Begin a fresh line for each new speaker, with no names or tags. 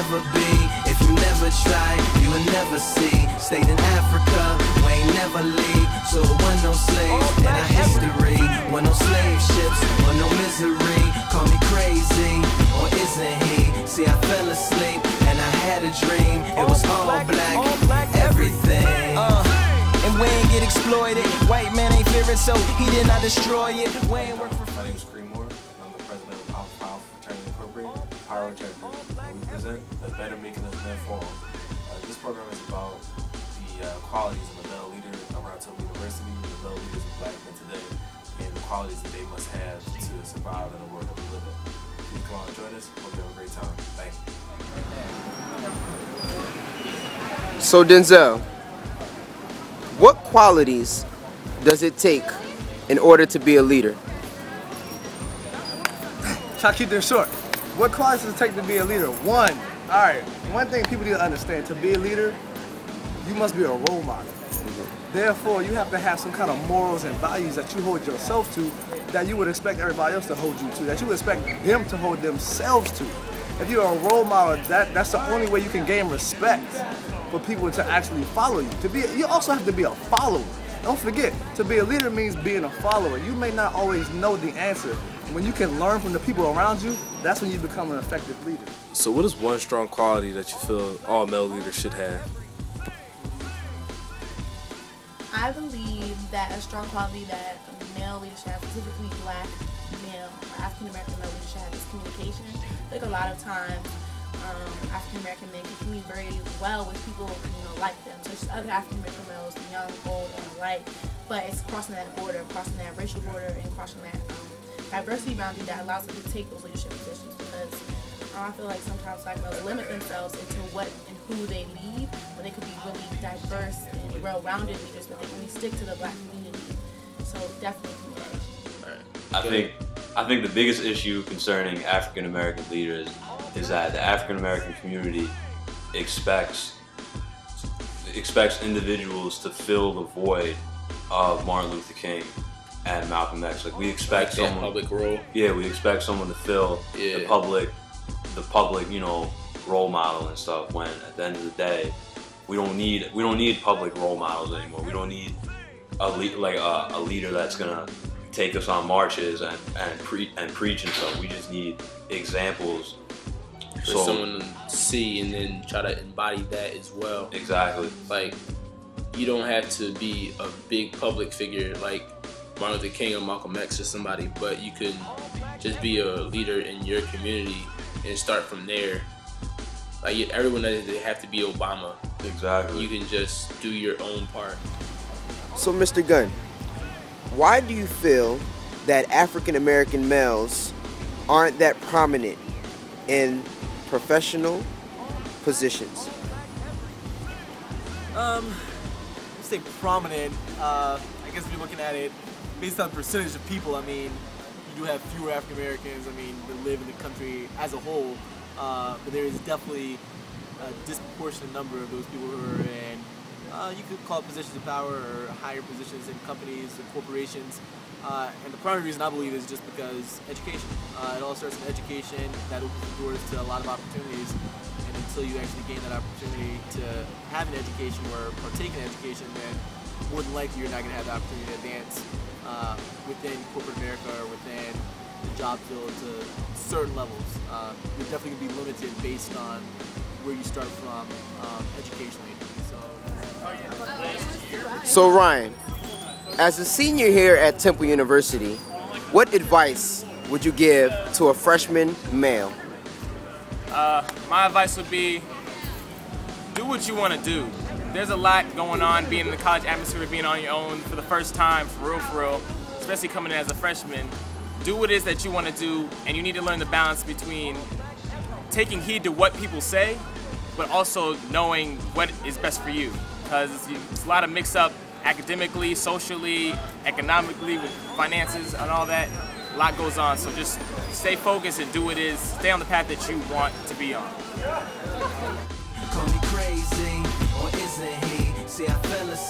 never be. If you never try, you will never see. Stayed in Africa, we ain't never leave. So it wasn't no slaves in our history. Wasn't no slave ships or no misery. Call me crazy, or isn't he? See, I fell asleep and I had a dream. It was all black, everything.
And we ain't get exploited. White man ain't fear it, so he did not destroy it. We ain't work for
My name is Creemore. I'm the president of Alpha Fraternity Incorporated, Pyrotechnics, and we present the Better Making Us Men Forum. This program is about the qualities of a male leader around Temple University, the male leaders of black men today, and the qualities that they must have to survive in the world that we live in. Please come on and join us. Hope you have a great time. Thank you.
So Denzel, what qualities does it take in order to be a leader?
Try to keep this short. What qualities does it take to be a leader? One thing people need to understand, to be a leader, you must be a role model. Therefore, you have to have some kind of morals and values that you hold yourself to, that you would expect everybody else to hold you to, that you would expect them to hold themselves to. If you're a role model, that's the only way you can gain respect for people to actually follow you. You also have to be a follower. Don't forget, to be a leader means being a follower. You may not always know the answer. When you can learn from the people around you, that's when you become an effective leader.
So what is one strong quality that you feel all male leaders should have?
I believe that a strong quality that a male leader should have, specifically black male or African American male leader should have, is communication. I think a lot of times African American men can communicate very well with people like them, such as other African American males, young, old, and alike. But it's crossing that border, crossing that racial border, and crossing that diversity boundary that allows them to take those leadership positions. Because I feel like sometimes black males limit themselves into what and who they lead, when they could be really diverse and well-rounded leaders, but they only stick to the black community. So definitely communication.
I think the biggest issue concerning African American leaders is that the African American community expects individuals to fill the void of Martin Luther King and Malcolm X. Like we expect someone
public role.
Yeah, we expect someone to fill the public, role model and stuff. When at the end of the day, we don't need public role models anymore. We don't need a leader that's gonna take us on marches and preach and stuff. We just need examples
for someone to see and then try to embody that as well.
Exactly.
Like, you don't have to be a big public figure like Martin Luther King or Malcolm X or somebody, but you can just be a leader in your community and start from there. Like, everyone doesn't have to be Obama.
Exactly.
You can just do your own part.
So Mr. Gunn, why do you feel that African American males aren't that prominent in professional positions?
Say prominent, I guess if you're looking at it based on percentage of people, I mean, you do have fewer African Americans, I mean, that live in the country as a whole, but there is definitely a disproportionate number of those people who are in, you could call it positions of power or higher positions in companies and corporations. And the primary reason I believe is just because education. It all starts with education. That opens the doors to a lot of opportunities. And until you actually gain that opportunity to have an education or partake in education, then more than likely you're not going to have the opportunity to advance within corporate America or within the job field to certain levels. You're definitely going to be limited based on where you start from educationally.
So Ryan, as a senior here at Temple University, what advice would you give to a freshman male?
My advice would be, do what you want to do. There's a lot going on being in the college atmosphere, being on your own for the first time, for real, especially coming in as a freshman. Do what it is that you want to do, and you need to learn the balance between taking heed to what people say, but also knowing what is best for you. Because it's a lot of mix-up academically, socially, economically, with finances and all that. A lot goes on, so just stay focused and do what it is. Stay on the path that you want to be on.
Call me crazy, or isn't he? See, I fell asleep.